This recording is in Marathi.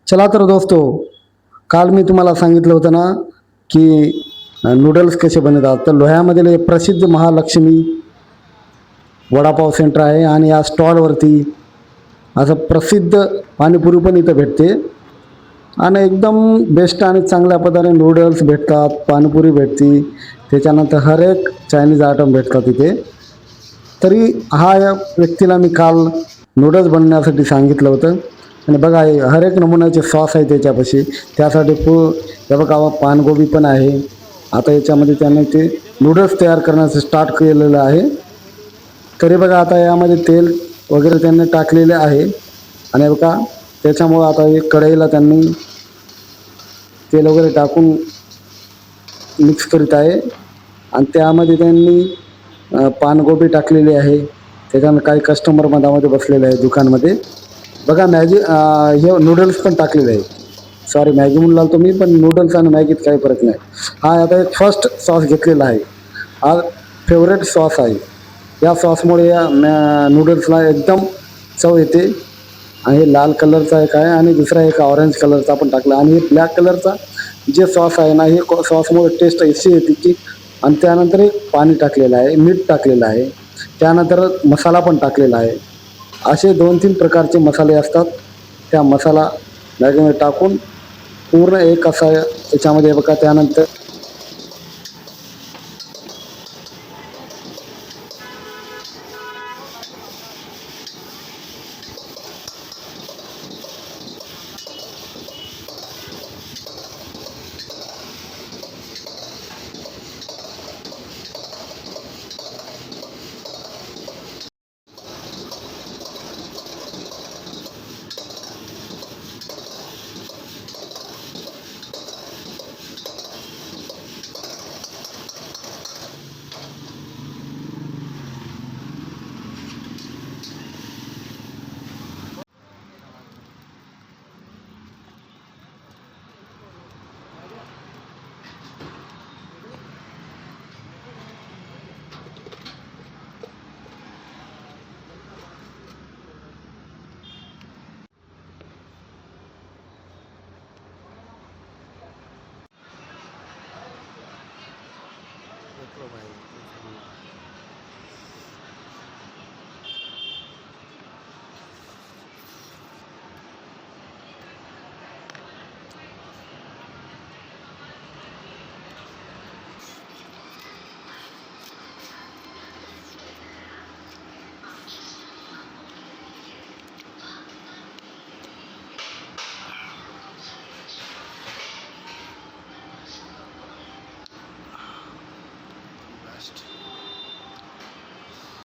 चला तर दोस्तो, काल मी तुम्हाला सांगितलं होतं ना की नूडल्स कसे बनवतात. तर लोह्यामधील एक प्रसिद्ध महालक्ष्मी वडापाव सेंटर आहे आणि या स्टॉलवरती असं प्रसिद्ध पाणीपुरी पण इथं भेटते आणि एकदम बेस्ट आणि चांगल्या पद्धतीने नूडल्स भेटतात, पाणीपुरी भेटते, त्याच्यानंतर हर एक चायनीज आयटम भेटतात इथे. तरी या व्यक्तीला मी काल नूडल्स बनवण्यासाठी सांगितलं होतं आणि बघा हे हर एक नमुन्याचे सॉस आहे त्याच्यापाशी. त्यासाठी हे बघा पानगोबी पण आहे. आता याच्यामध्ये त्याने ते नूडल्स तयार करण्याचं स्टार्ट केलेलं आहे. तरी बघा आता यामध्ये तेल वगैरे त्यांनी टाकलेले आहे आणि बघा त्याच्यामुळं आता एक कढईला त्यांनी तेल वगैरे टाकून मिक्स करीत आहे आणि त्यामध्ये त्यांनी पानगोबी टाकलेली आहे. त्याच्यानं काही कस्टमर मधामध्ये बसलेले आहे दुकानमध्ये. बघा मॅगी हे नूडल्स पण टाकलेले आहे. सॉरी मॅगी म्हणून लागतो मी, पण नूडल्स आणि मॅगीत काही फरक नाही. आता एक फर्स्ट सॉस घेतलेला आहे. हा फेवरेट सॉस आहे. या सॉसमुळे या नूडल्सला एकदम चव येते. आणि हे लाल कलरचा एक आहे आणि दुसरा एक ऑरेंज कलरचा पण टाकला आणि हे ब्लॅक कलरचा जे सॉस आहे ना, हे सॉसमुळे टेस्ट अशी येते की. आणि त्यानंतर एक पाणी टाकलेलं आहे, मीठ टाकलेलं आहे, त्यानंतर मसाला पण टाकलेला आहे. असे 2-3 प्रकारचे मसाले असतात. त्या मसाला मॅगीमध्ये टाकून पूर्ण एक असा त्याच्यामध्ये बघा त्यानंतर best.